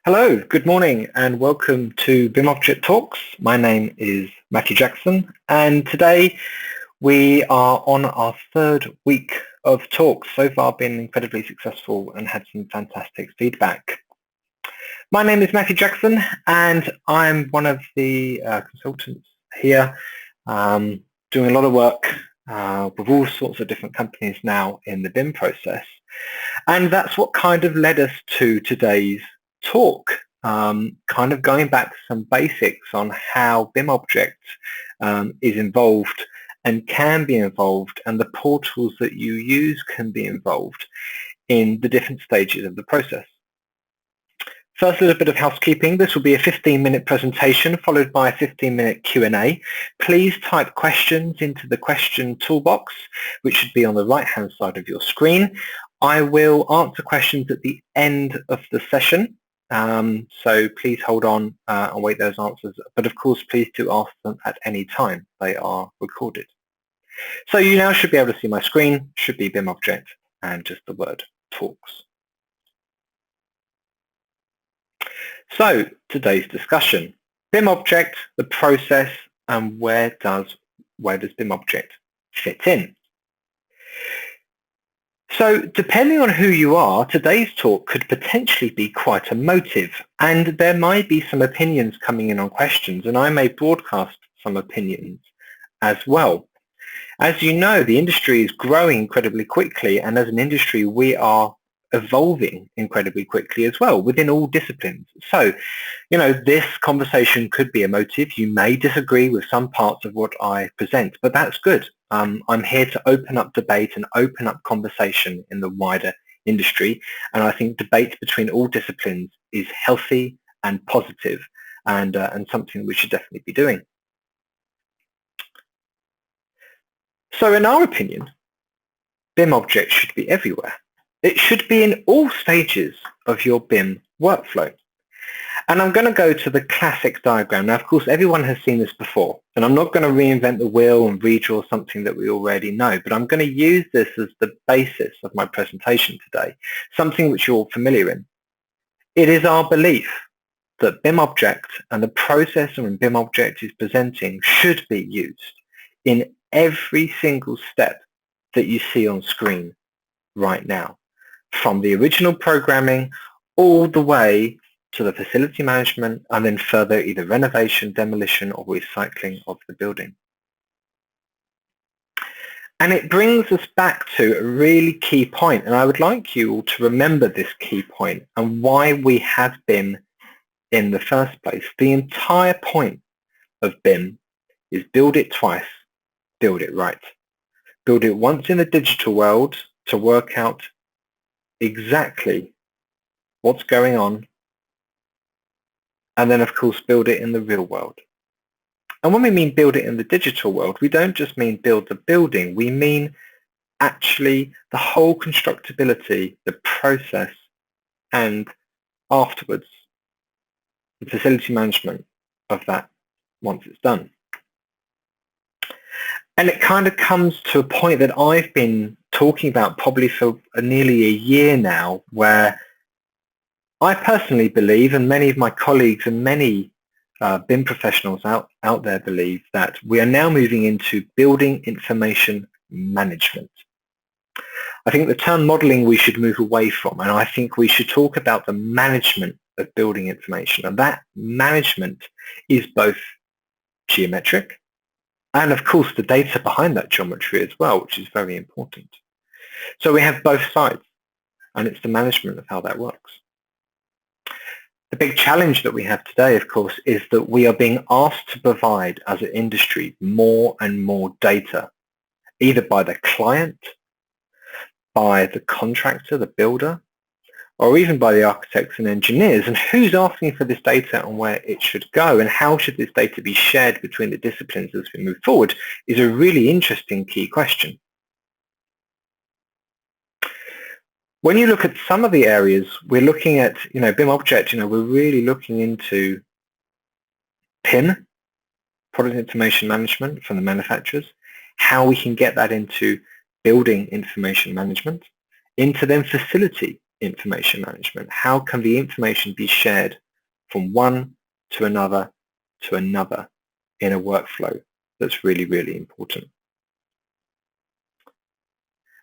Hello, good morning and welcome to BIMobject Talks. My name is Matthew Jackson and today we are on our third week of talks. So far been incredibly successful and had some fantastic feedback. My name is Matthew Jackson and I'm one of the consultants here doing a lot of work with all sorts of different companies now in the BIM process. And that's what kind of led us to today's talk, kind of going back to some basics on how BIMobject is involved and can be involved, and the portals that you use can be involved in the different stages of the process. First, a little bit of housekeeping. This will be a 15-minute presentation followed by a 15-minute Q&A. Please type questions into the question toolbox, which should be on the right-hand side of your screen. I will answer questions at the end of the session, so please hold on and wait those answers. But of course, please do ask them at any time. They are recorded. So you now should be able to see my screen, should be BIMobject and just the word talks. So today's discussion, BIMobject, the process, and where does BIMobject fit in? So depending on who you are, today's talk could potentially be quite emotive, and there might be some opinions coming in on questions, and I may broadcast some opinions as well. As you know, the industry is growing incredibly quickly, and as an industry, we are evolving incredibly quickly as well within all disciplines. So, this conversation could be emotive. You may disagree with some parts of what I present, but that's good. I'm here to open up debate and open up conversation in the wider industry. And I think debate between all disciplines is healthy and positive and something we should definitely be doing. So in our opinion, BIMobject should be everywhere. It should be in all stages of your BIM workflow. And I'm going to go to the classic diagram. Now, of course, everyone has seen this before, and I'm not going to reinvent the wheel and redraw something that we already know, but I'm going to use this as the basis of my presentation today, something which you're all familiar in. It is our belief that BIMobject and the process in BIMobject is presenting should be used in every single step that you see on screen right now, from the original programming all the way to the facility management and then further either renovation, demolition or recycling of the building. And it brings us back to a really key point, and I would like you all to remember this key point and why we have BIM in the first place. The entire point of BIM is build it twice, build it right. Build it once in the digital world to work out exactly what's going on, and then of course build it in the real world. And when we mean build it in the digital world, we don't just mean build the building, we mean actually the whole constructability, the process, and afterwards the facility management of that once it's done. And it kind of comes to a point that I've been talking about probably for nearly a year now, where I personally believe, and many of my colleagues and many BIM professionals out there believe, that we are now moving into building information management. I think the term modeling we should move away from, and I think we should talk about the management of building information. And that management is both geometric and of course the data behind that geometry as well, which is very important. So we have both sides, and it's the management of how that works. The big challenge that we have today, of course, is that we are being asked to provide as an industry more and more data, either by the client, by the contractor, the builder, or even by the architects and engineers. And who's asking for this data and where it should go, and how should this data be shared between the disciplines as we move forward, is a really interesting key question. When you look at some of the areas, we're looking at, BIMobject, we're really looking into PIM, product information management from the manufacturers, how we can get that into building information management, into then facility information management? How can the information be shared from one to another in a workflow that's really, really important?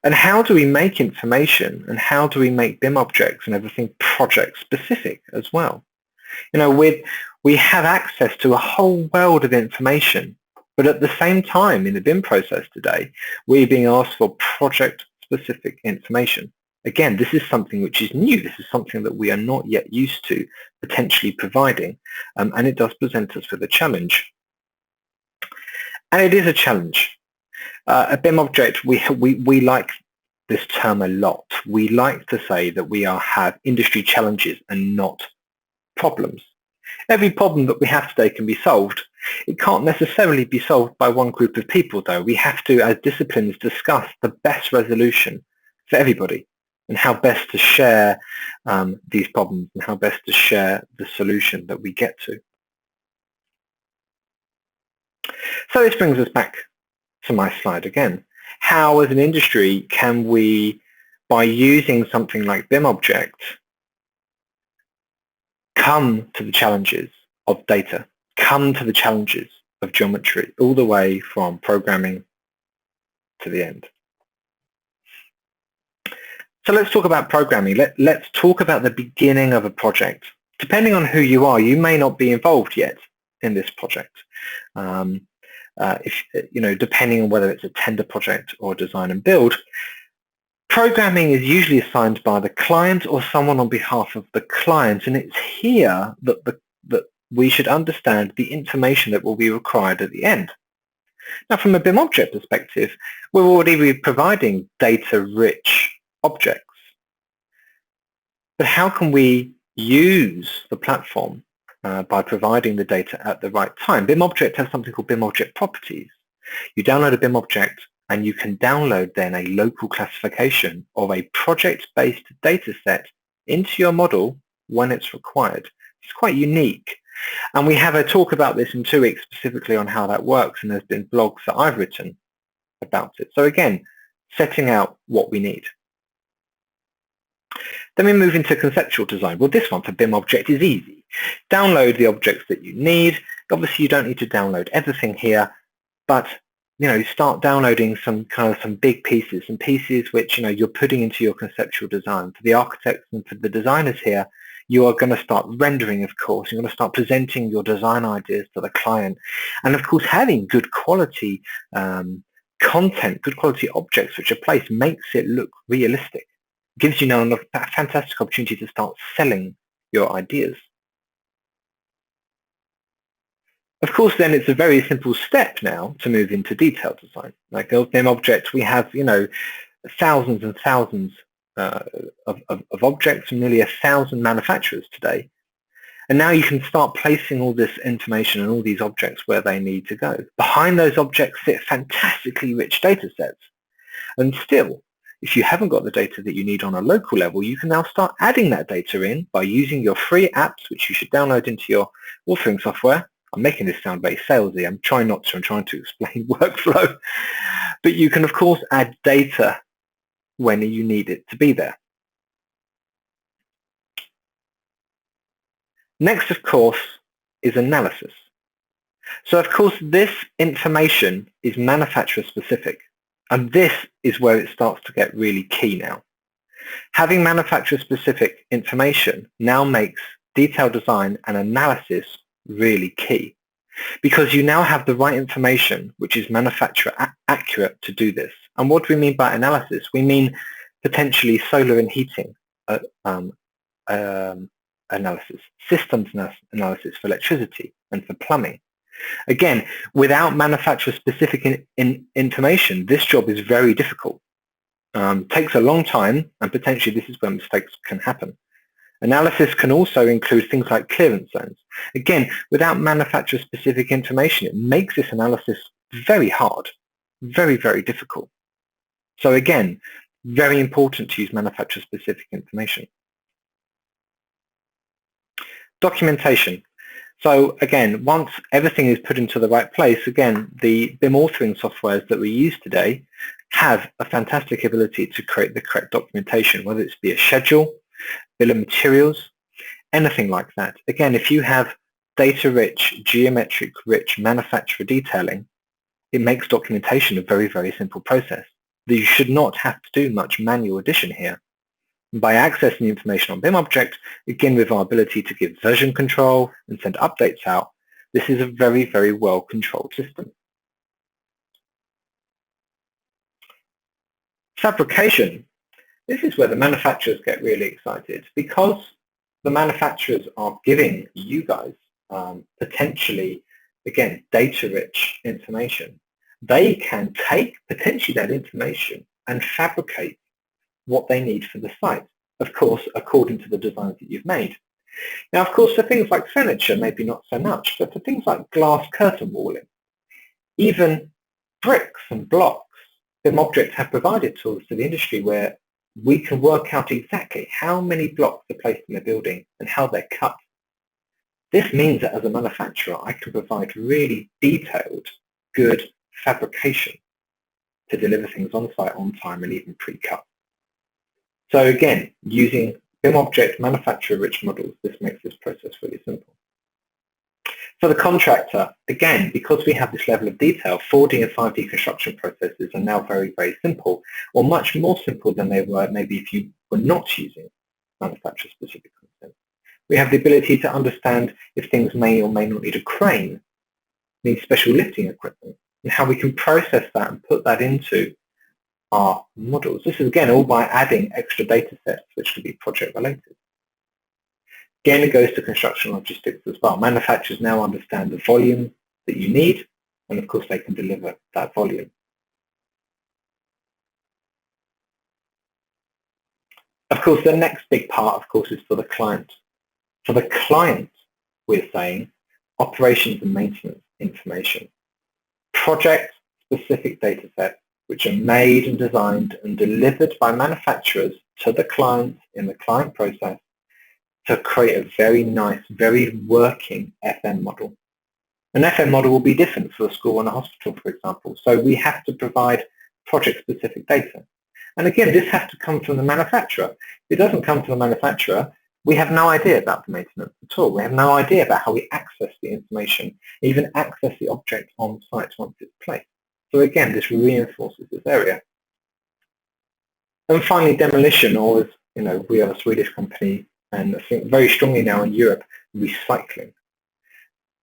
And how do we make information and how do we make BIM objects and everything project specific as well? You know, we have access to a whole world of information, but at the same time in the BIM process today, we're being asked for project-specific information. Again, this is something which is new. This is something that we are not yet used to potentially providing, and it does present us with a challenge. And it is a challenge. At BIMobject, we like this term a lot. We like to say that we have industry challenges and not problems. Every problem that we have today can be solved. It can't necessarily be solved by one group of people, though. We have to, as disciplines, discuss the best resolution for everybody and how best to share these problems and how best to share the solution that we get to. So this brings us back to my slide again. How, as an industry, can we, by using something like BIMobject, come to the challenges of data, come to the challenges of geometry, all the way from programming to the end? So let's talk about programming. Let's talk about the beginning of a project. Depending on who you are, you may not be involved yet in this project. Depending on whether it's a tender project or design and build, programming is usually assigned by the client or someone on behalf of the client, and it's here that we should understand the information that will be required at the end. Now, from a BIMobject perspective, we're already providing data-rich objects. But how can we use the platform by providing the data at the right time? BIMobject has something called BIMobject properties. You download a BIMobject and you can download then a local classification of a project-based data set into your model when it's required. It's quite unique. And we have a talk about this in 2 weeks specifically on how that works, and there's been blogs that I've written about it. So again, setting out what we need. Then we move into conceptual design. Well, this one for BIMobject is easy. Download the objects that you need. Obviously, you don't need to download everything here, but start downloading some big pieces, some pieces which you're putting into your conceptual design. For the architects and for the designers here, you are going to start rendering, of course. You're going to start presenting your design ideas to the client, and of course, having good quality content, good quality objects which are placed makes it look realistic. Gives you now a fantastic opportunity to start selling your ideas. Of course, then it's a very simple step now to move into detailed design. Like BIMobject, we have thousands and thousands of objects from nearly 1,000 manufacturers today. And now you can start placing all this information and all these objects where they need to go. Behind those objects sit fantastically rich data sets. And still, if you haven't got the data that you need on a local level, you can now start adding that data in by using your free apps, which you should download into your authoring software. I'm making this sound very salesy. I'm trying not to. I'm trying to explain workflow. But you can, of course, add data when you need it to be there. Next, of course, is analysis. So, of course, this information is manufacturer specific. And this is where it starts to get really key now. Having manufacturer-specific information now makes detailed design and analysis really key, because you now have the right information which is manufacturer accurate to do this. And what do we mean by analysis? We mean potentially solar and heating analysis, systems analysis for electricity and for plumbing. Again, without manufacturer-specific information, this job is very difficult. Takes a long time, and potentially this is where mistakes can happen. Analysis can also include things like clearance zones. Again, without manufacturer-specific information, it makes this analysis very hard, very, very difficult. So again, very important to use manufacturer-specific information. Documentation. So again, once everything is put into the right place, again, the BIM authoring softwares that we use today have a fantastic ability to create the correct documentation, whether it's be a schedule, bill of materials, anything like that. Again, if you have data-rich, geometric-rich manufacturer detailing, it makes documentation a very, very simple process. You should not have to do much manual addition here. By accessing the information on BIMobject, again with our ability to give version control and send updates out, this is a very, very well-controlled system. Fabrication. This is where the manufacturers get really excited because the manufacturers are giving you guys potentially, again, data-rich information. They can take potentially that information and fabricate what they need for the site, of course, according to the designs that you've made. Now, of course, for things like furniture, maybe not so much, but for things like glass curtain walling, even bricks and blocks, BIMobject have provided tools to the industry where we can work out exactly how many blocks are placed in a building and how they're cut. This means that as a manufacturer, I can provide really detailed, good fabrication to deliver things on site, on time, and even pre-cut. So again, using BIMobject manufacturer-rich models, this makes this process really simple. For the contractor, again, because we have this level of detail, 4D and 5D construction processes are now very, very simple, or much more simple than they were maybe if you were not using manufacturer-specific content. We have the ability to understand if things may or may not need a crane, need special lifting equipment, and how we can process that and put that into our models. This is, again, all by adding extra data sets which can be project related. Again, it goes to construction logistics as well. Manufacturers now understand the volume that you need, and of course they can deliver that volume. Of course, the next big part, of course, is for the client. For the client, we're saying operations and maintenance information, project-specific data sets which are made and designed and delivered by manufacturers to the client in the client process to create a very nice, very working FM model. An FM model will be different for a school and a hospital, for example. So we have to provide project-specific data. And again, this has to come from the manufacturer. If it doesn't come from the manufacturer, we have no idea about the maintenance at all. We have no idea about how we access the information, even access the object on site once it's placed. So again, this reinforces this area. And finally, demolition, or as you know, we are a Swedish company, and I think very strongly now in Europe, recycling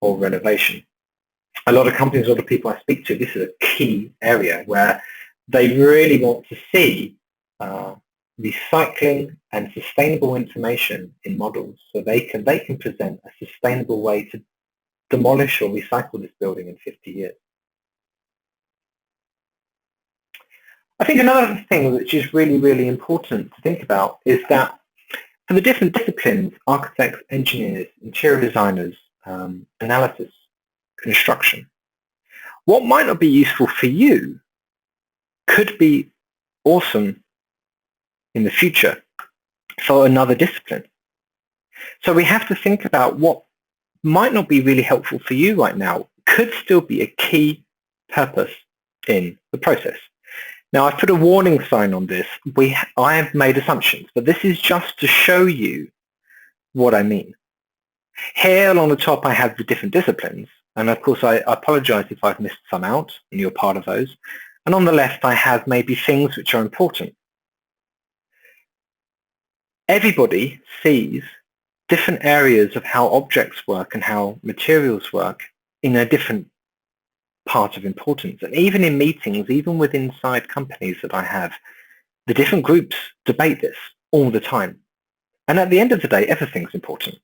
or renovation. A lot of companies, a lot of people I speak to, this is a key area where they really want to see recycling and sustainable information in models, so they can present a sustainable way to demolish or recycle this building in 50 years. I think another thing which is really, really important to think about is that for the different disciplines, architects, engineers, interior designers, analysis, construction, what might not be useful for you could be awesome in the future for another discipline. So we have to think about what might not be really helpful for you right now could still be a key purpose in the process. Now, I've put a warning sign on this. I have made assumptions, but this is just to show you what I mean. Here along the top, I have the different disciplines. And of course, I apologize if I've missed some out, and you're part of those. And on the left, I have maybe things which are important. Everybody sees different areas of how objects work and how materials work in a different part of importance. And even in meetings, even with inside companies that I have, the different groups debate this all the time. And at the end of the day, everything's important.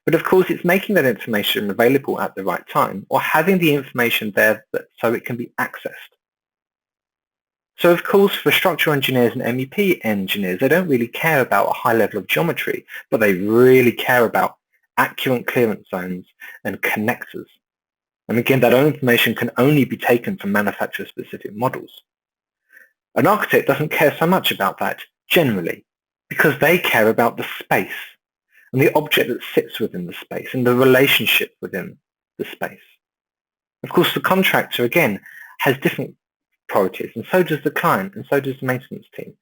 But of course, it's making that information available at the right time or having the information there so it can be accessed. So of course, for structural engineers and MEP engineers, they don't really care about a high level of geometry, but they really care about accurate clearance zones and connectors. And again, that information can only be taken from manufacturer-specific models. An architect doesn't care so much about that generally because they care about the space and the object that sits within the space and the relationship within the space. Of course, the contractor, again, has different priorities, and so does the client, and so does the maintenance team.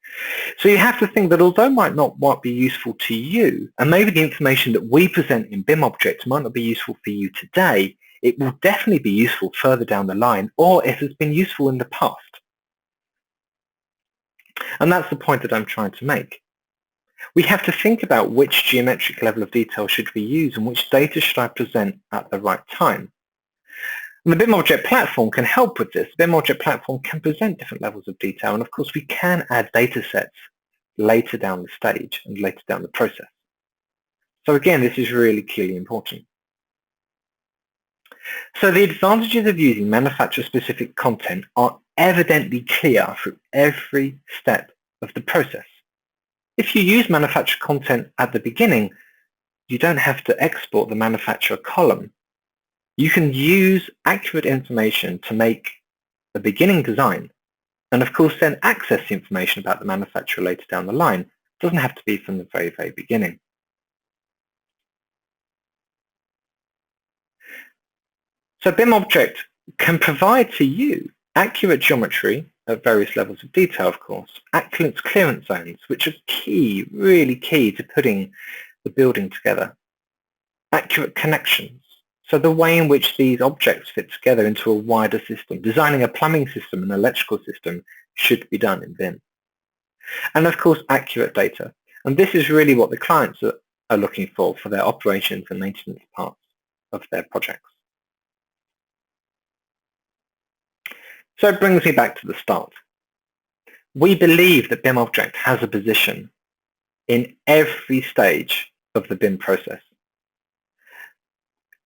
So you have to think that although it might not be useful to you, and maybe the information that we present in BIMobject might not be useful for you today, it will definitely be useful further down the line, or it has been useful in the past. And that's the point that I'm trying to make. We have to think about which geometric level of detail should we use and which data should I present at the right time. And the BIMobject platform can help with this. The BIMobject platform can present different levels of detail, and of course we can add data sets later down the stage and later down the process. So again, this is really key important. So the advantages of using manufacturer-specific content are evidently clear through every step of the process. If you use manufacturer content at the beginning, you don't have to export the manufacturer column. You can use accurate information to make a beginning design, and of course then access the information about the manufacturer later down the line. It doesn't have to be from the very, very beginning. So BIMobject can provide to you accurate geometry at various levels of detail, of course, accurate clearance zones, which are key, really key to putting the building together, accurate connections, so the way in which these objects fit together into a wider system. Designing a plumbing system and electrical system should be done in BIM. And of course, accurate data. And this is really what the clients are looking for their operations and maintenance parts of their projects. So it brings me back to the start. We believe that BIMobject has a position in every stage of the BIM process.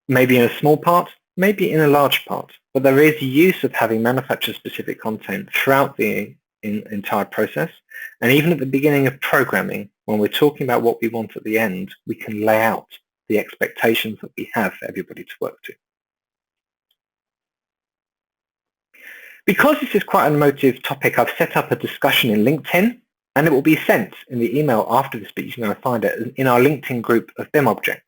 Maybe in a small part, maybe in a large part, but there is use of having manufacturer-specific content throughout the entire process, and even at the beginning of programming, when we're talking about what we want at the end, we can lay out the expectations that we have for everybody to work to. Because this is quite an emotive topic, I've set up a discussion in LinkedIn, and it will be sent in the email after this, but you can go and find it in our LinkedIn group of BIMobject.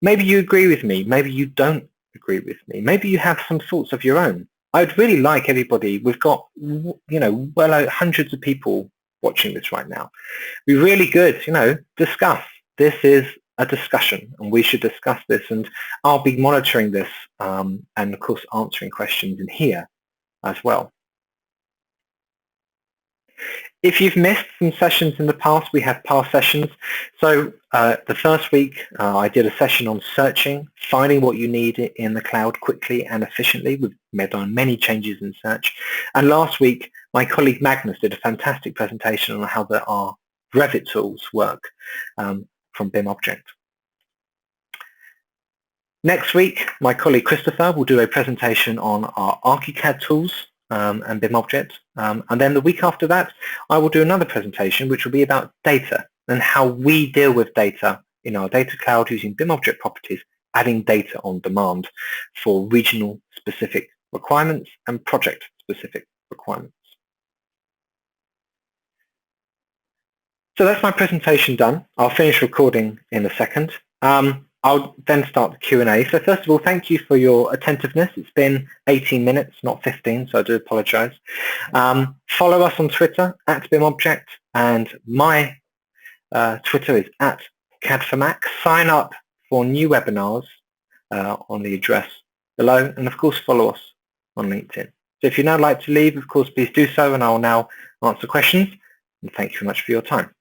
Maybe you agree with me, maybe you don't agree with me, maybe you have some thoughts of your own. I'd really like everybody, we've got, well, hundreds of people watching this right now. Be really good, discuss. This is a discussion, and we should discuss this, and I'll be monitoring this and of course answering questions in here as well. If you've missed some sessions in the past, we have past sessions. So the first week I did a session on searching, finding what you need in the cloud quickly and efficiently. We've made on many changes in search. And last week, my colleague Magnus did a fantastic presentation on how our Revit tools work from BIMobject. Next week, my colleague Christopher will do a presentation on our ArchiCAD tools and BIMobject. And then the week after that, I will do another presentation which will be about data and how we deal with data in our data cloud using BIMobject properties, adding data on demand for regional specific requirements and project specific requirements. So that's my presentation done. I'll finish recording in a second. I'll then start the Q&A. So first of all, thank you for your attentiveness. It's been 18 minutes, not 15, so I do apologize. Follow us on Twitter, @BIMobject, and my Twitter is @CAD4Mac. Sign up for new webinars on the address below, and of course follow us on LinkedIn. So if you'd now like to leave, of course, please do so, and I will now answer questions. And thank you very much for your time.